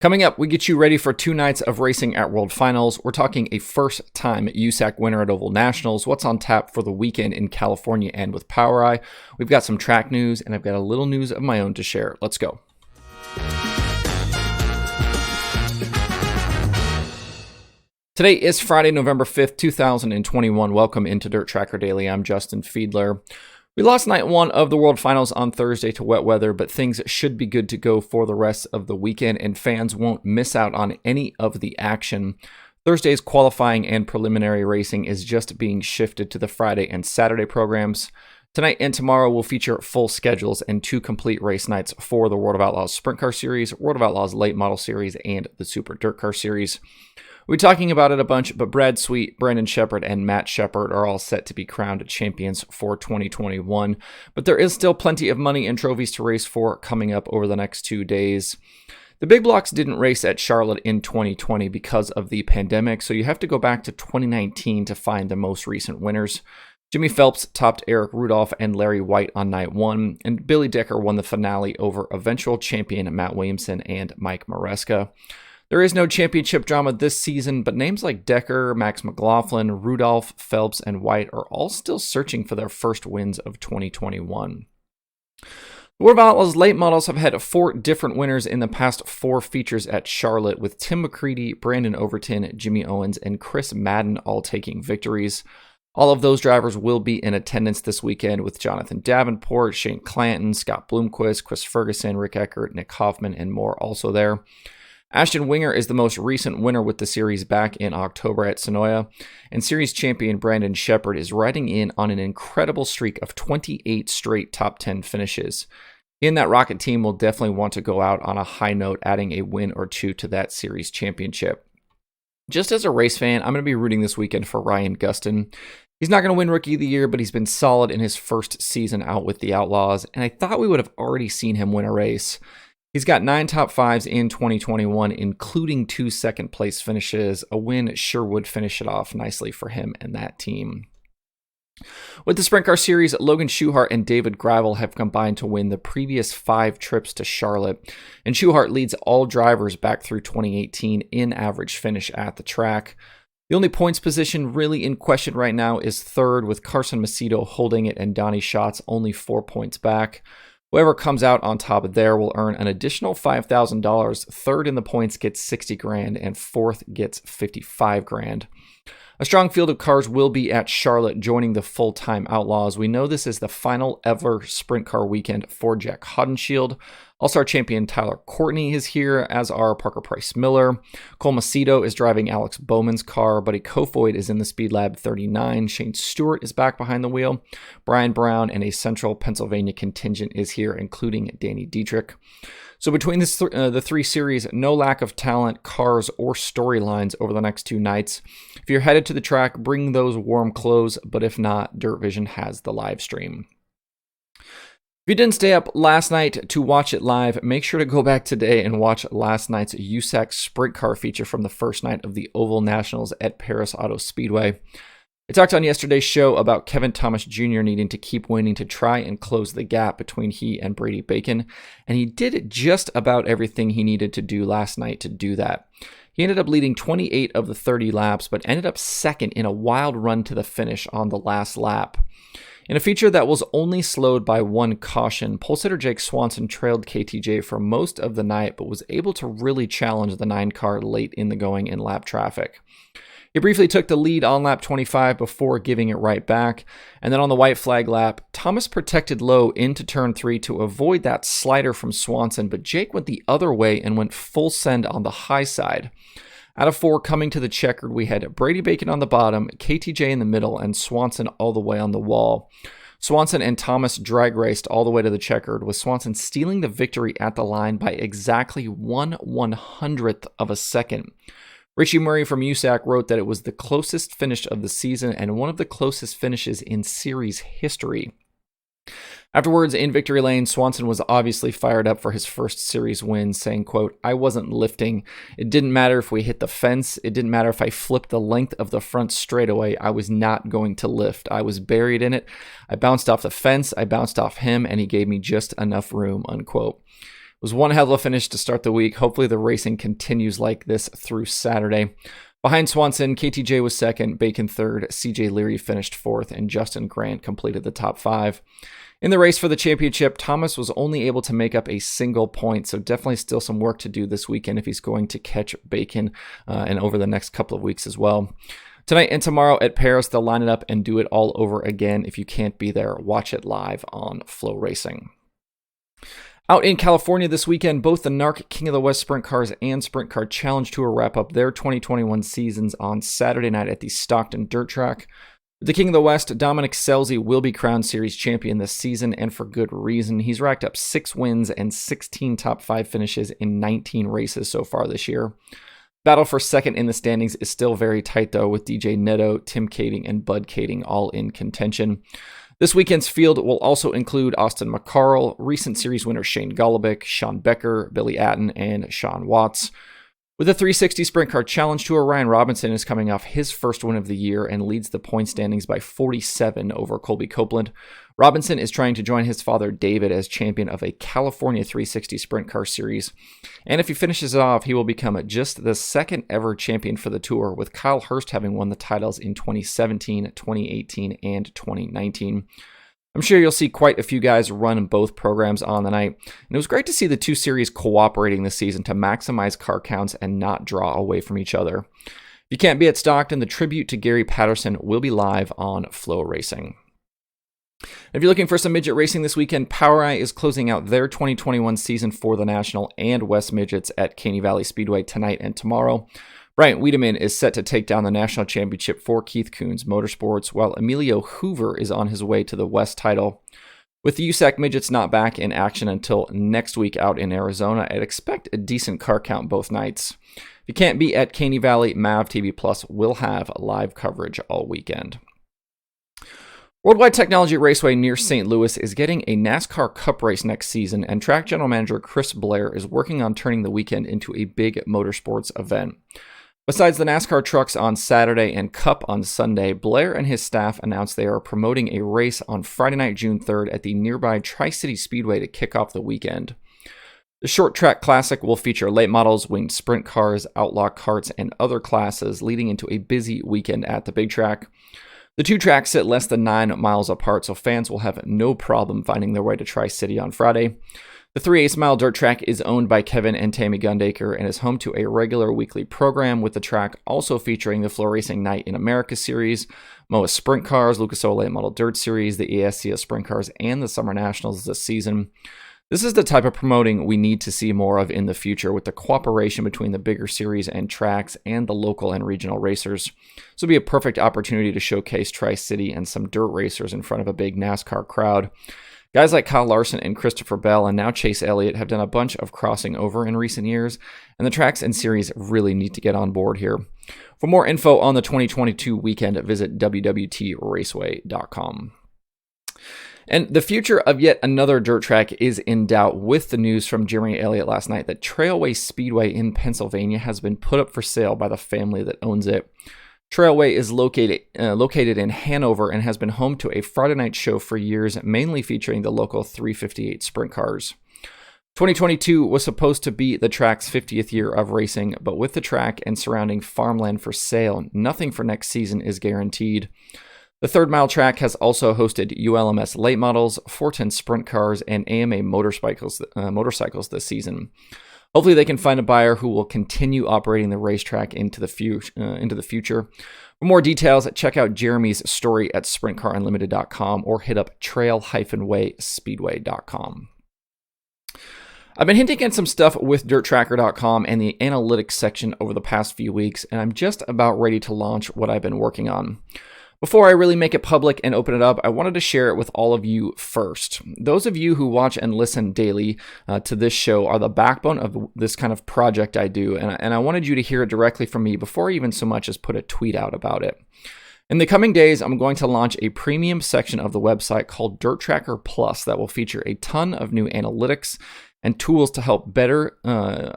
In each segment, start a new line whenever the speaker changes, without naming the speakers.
Coming up, we get you ready for 2 nights of racing at World Finals. We're talking a first-time USAC winner at Oval Nationals, what's on tap for the weekend in California and with POWRi. We've got some track news, and I've got a little news of my own to share. Let's go. Today is Friday, November 5th, 2021. Welcome into Dirt Tracker Daily. I'm Justin Fiedler. We lost night 1 of the World Finals on Thursday to wet weather, but things should be good to go for the rest of the weekend, and fans won't miss out on any of the action. Thursday's qualifying and preliminary racing is just being shifted to the Friday and Saturday programs. Tonight and tomorrow will feature full schedules and 2 complete race nights for the World of Outlaws Sprint Car Series, World of Outlaws Late Model Series, and the Super DIRTcar Series. We're talking about it a bunch, but Brad Sweet, Brandon Sheppard, and Matt Sheppard are all set to be crowned champions for 2021. But there is still plenty of money and trophies to race for coming up over the next 2 days. The big blocks didn't race at Charlotte in 2020 because of the pandemic, so you have to go back to 2019 to find the most recent winners. Jimmy Phelps topped Eric Rudolph and Larry White on night 1, and Billy Decker won the finale over eventual champion Matt Williamson and Mike Maresca. There is no championship drama this season, but names like Decker, Max McLaughlin, Rudolph, Phelps, and White are all still searching for their first wins of 2021. The World of Outlaws late models have had 4 different winners in the past 4 features at Charlotte, with Tim McCready, Brandon Overton, Jimmy Owens, and Chris Madden all taking victories. All of those drivers will be in attendance this weekend, with Jonathan Davenport, Shane Clanton, Scott Bloomquist, Chris Ferguson, Rick Eckert, Nick Hoffman, and more also there. Ashton Winger is the most recent winner with the series back in October at Sonoya, and series champion Brandon Sheppard is riding in on an incredible streak of 28 straight top 10 finishes. He and that Rocket team will definitely want to go out on a high note, adding a win or 2 to that series championship. Just as a race fan, I'm going to be rooting this weekend for Ryan Gustin. He's not going to win Rookie of the Year, but he's been solid in his first season out with the Outlaws, and I thought we would have already seen him win a race. He's got 9 top 5s in 2021, including 2 second-place finishes. A win sure would finish it off nicely for him and that team. With the Sprint Car Series, Logan Schuchart and David Gravel have combined to win the previous 5 trips to Charlotte, and Schuchart leads all drivers back through 2018 in average finish at the track. The only points position really in question right now is 3rd, with Carson Macedo holding it and Donnie Schatz only 4 points back. Whoever comes out on top of there will earn an additional $5,000. 3rd in the points gets $60,000 and 4th gets $55,000. A strong field of cars will be at Charlotte joining the full-time Outlaws. We know this is the final ever sprint car weekend for Jack Haudenschild. All-Star champion Tyler Courtney is here, as are Parker Price Miller. Cole Macedo is driving Alex Bowman's car. Buddy Kofoid is in the Speed Lab 39. Shane Stewart is back behind the wheel. Brian Brown and a Central Pennsylvania contingent is here, including Danny Dietrich. So between the 3 series, no lack of talent, cars, or storylines over the next 2 nights. If you're headed to the track, bring those warm clothes, but if not, Dirt Vision has the live stream. If you didn't stay up last night to watch it live, make sure to go back today and watch last night's USAC Sprint Car feature from the first night of the Oval Nationals at Perris Auto Speedway. I talked on yesterday's show about Kevin Thomas Jr. needing to keep winning to try and close the gap between he and Brady Bacon, and he did just about everything he needed to do last night to do that. He ended up leading 28 of the 30 laps, but ended up 2nd in a wild run to the finish on the last lap. In a feature that was only slowed by 1 caution, pole sitter Jake Swanson trailed KTJ for most of the night, but was able to really challenge the 9 car late in the going in lap traffic. He briefly took the lead on lap 25 before giving it right back, and then on the white flag lap, Thomas protected low into turn 3 to avoid that slider from Swanson, but Jake went the other way and went full send on the high side. Out of 4 coming to the checkered, we had Brady Bacon on the bottom, KTJ in the middle, and Swanson all the way on the wall. Swanson and Thomas drag raced all the way to the checkered, with Swanson stealing the victory at the line by exactly 1/100th of a second. Richie Murray from USAC wrote that it was the closest finish of the season and one of the closest finishes in series history. Afterwards, in victory lane, Swanson was obviously fired up for his first series win, saying, quote, "I wasn't lifting. It didn't matter if we hit the fence. It didn't matter if I flipped the length of the front straightaway. I was not going to lift. I was buried in it. I bounced off the fence. I bounced off him, and he gave me just enough room," unquote. was one hell of a finish to start the week. Hopefully the racing continues like this through Saturday. Behind Swanson, KTJ was second, Bacon third, CJ Leary finished fourth, and Justin Grant completed the top 5. In the race for the championship, Thomas was only able to make up a single point, so definitely still some work to do this weekend if he's going to catch Bacon and over the next couple of weeks as well. Tonight and tomorrow at Perris, they'll line it up and do it all over again. If you can't be there, watch it live on Flow Racing. Out in California this weekend, both the NARC King of the West Sprint Cars and Sprint Car Challenge Tour wrap up their 2021 seasons on Saturday night at the Stockton Dirt Track. The King of the West, Dominic Scelzi, will be crowned series champion this season, and for good reason. He's racked up 6 wins and 16 top 5 finishes in 19 races so far this year. Battle for second in the standings is still very tight, though, with DJ Neto, Tim Kading, and Bud Kading all in contention. This weekend's field will also include Austin McCarl, recent series winner Shane Golobic, Sean Becker, Billy Atten, and Sean Watts. With the 360 Sprint Car Challenge Tour, Ryan Robinson is coming off his first win of the year and leads the point standings by 47 over Colby Copeland. Robinson is trying to join his father David as champion of a California 360 Sprint Car Series. And if he finishes it off, he will become just the second ever champion for the tour, with Kyle Hurst having won the titles in 2017, 2018, and 2019. I'm sure you'll see quite a few guys run both programs on the night, and it was great to see the two series cooperating this season to maximize car counts and not draw away from each other. If you can't be at Stockton, the tribute to Gary Patterson will be live on Flow Racing. If you're looking for some midget racing this weekend, POWRi is closing out their 2021 season for the National and West Midgets at Caney Valley Speedway tonight and tomorrow. Bryant Wiedemann is set to take down the national championship for Keith Kunz Motorsports, while Emilio Hoover is on his way to the West title. With the USAC Midgets not back in action until next week out in Arizona, I'd expect a decent car count both nights. If you can't be at Caney Valley, MAV TV Plus will have live coverage all weekend. Worldwide Technology Raceway near St. Louis is getting a NASCAR Cup race next season, and track general manager Chris Blair is working on turning the weekend into a big motorsports event. Besides the NASCAR trucks on Saturday and Cup on Sunday, Blair and his staff announced they are promoting a race on Friday night, June 3rd at the nearby Tri-City Speedway to kick off the weekend. The Short Track Classic will feature late models, winged sprint cars, outlaw karts, and other classes, leading into a busy weekend at the big track. The two tracks sit less than 9 miles apart, so fans will have no problem finding their way to Tri-City on Friday. The 3/8 mile dirt track is owned by Kevin and Tammy Gundaker and is home to a regular weekly program, with the track also featuring the Flow Racing Night in America series, MOA Sprint Cars, Lucas Oil Late Model Dirt Series, the ASCS Sprint Cars, and the Summer Nationals this season. This is the type of promoting we need to see more of in the future, with the cooperation between the bigger series and tracks and the local and regional racers. This will be a perfect opportunity to showcase Tri-City and some dirt racers in front of a big NASCAR crowd. Guys like Kyle Larson and Christopher Bell and now Chase Elliott have done a bunch of crossing over in recent years, and the tracks and series really need to get on board here. For more info on the 2022 weekend, visit www.raceway.com. And the future of yet another dirt track is in doubt, with the news from Jeremy Elliott last night that Trailway Speedway in Pennsylvania has been put up for sale by the family that owns it. Trailway is located in Hanover and has been home to a Friday night show for years, mainly featuring the local 358 sprint cars. 2022 was supposed to be the track's 50th year of racing, but with the track and surrounding farmland for sale, nothing for next season is guaranteed. The Third Mile track has also hosted ULMS late models, 410 sprint cars, and AMA motorcycles this season. Hopefully they can find a buyer who will continue operating the racetrack into the future. For more details, check out Jeremy's story at sprintcarunlimited.com or hit up trail-wayspeedway.com. I've been hinting at some stuff with dirttracker.com and the analytics section over the past few weeks, and I'm just about ready to launch what I've been working on. Before I really make it public and open it up, I wanted to share it with all of you first. Those of you who watch and listen daily to this show are the backbone of this kind of project I do, and I wanted you to hear it directly from me before I even so much as put a tweet out about it. In the coming days, I'm going to launch a premium section of the website called Dirt Tracker Plus that will feature a ton of new analytics and tools to help better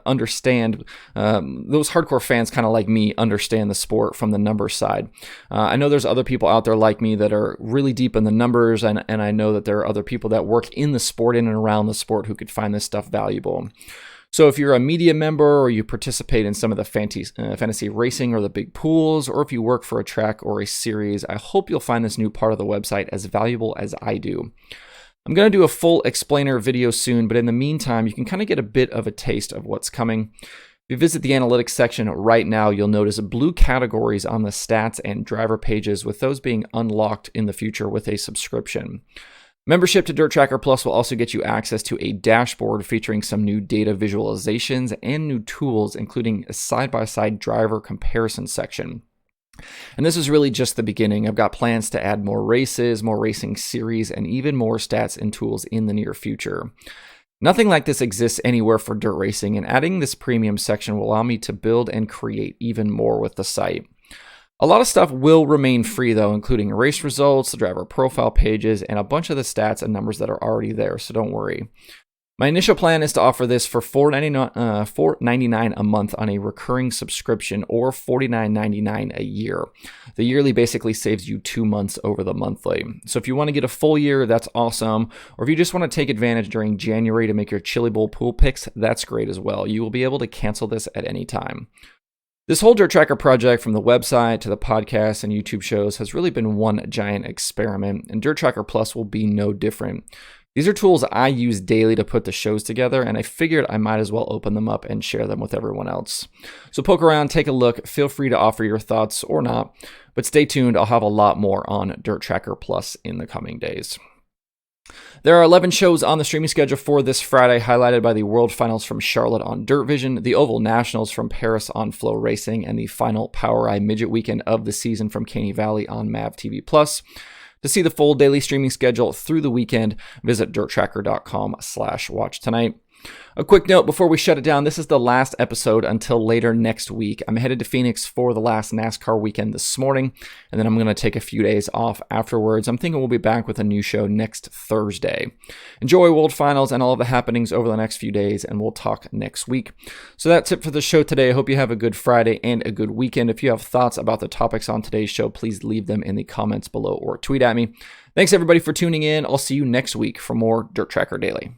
understand. Those hardcore fans kind of like me understand the sport from the numbers side. I know there's other people out there like me that are really deep in the numbers, and I know that there are other people that work in the sport, in and around the sport, who could find this stuff valuable. So if you're a media member, or you participate in some of the fantasy racing or the big pools, or if you work for a track or a series, I hope you'll find this new part of the website as valuable as I do. I'm going to do a full explainer video soon, but in the meantime, you can kind of get a bit of a taste of what's coming. If you visit the analytics section right now, you'll notice blue categories on the stats and driver pages, with those being unlocked in the future with a subscription. Membership to Dirt Tracker Plus will also get you access to a dashboard featuring some new data visualizations and new tools, including a side-by-side driver comparison section. And this is really just the beginning. I've got plans to add more races, more racing series, and even more stats and tools in the near future. Nothing like this exists anywhere for dirt racing, and adding this premium section will allow me to build and create even more with the site. A lot of stuff will remain free though, including race results, the driver profile pages, and a bunch of the stats and numbers that are already there, so don't worry. My initial plan is to offer this for $4.99 a month on a recurring subscription, or $49.99 a year. The yearly basically saves you 2 months over the monthly. So if you want to get a full year, that's awesome. Or if you just want to take advantage during January to make your Chili Bowl pool picks, that's great as well. You will be able to cancel this at any time. This whole Dirt Tracker project, from the website to the podcast and YouTube shows, has really been one giant experiment, and Dirt Tracker Plus will be no different. These are tools I use daily to put the shows together, and I figured I might as well open them up and share them with everyone else. So poke around, take a look, feel free to offer your thoughts or not, but stay tuned, I'll have a lot more on Dirt Tracker Plus in the coming days. There are 11 shows on the streaming schedule for this Friday, highlighted by the World Finals from Charlotte on Dirt Vision, the Oval Nationals from Perris on Flow Racing, and the final POWRi Midget Weekend of the season from Caney Valley on Mav TV+. To see the full daily streaming schedule through the weekend, visit dirttracker.com/watch tonight. A quick note before we shut it down, this is the last episode until later next week. I'm headed to Phoenix for the last NASCAR weekend this morning, and then I'm going to take a few days off afterwards. I'm thinking we'll be back with a new show next Thursday. Enjoy World Finals and all of the happenings over the next few days, and we'll talk next week. So that's it for the show today. I hope you have a good Friday and a good weekend. If you have thoughts about the topics on today's show, please leave them in the comments below or tweet at me. Thanks everybody for tuning in. I'll see you next week for more Dirt Tracker Daily.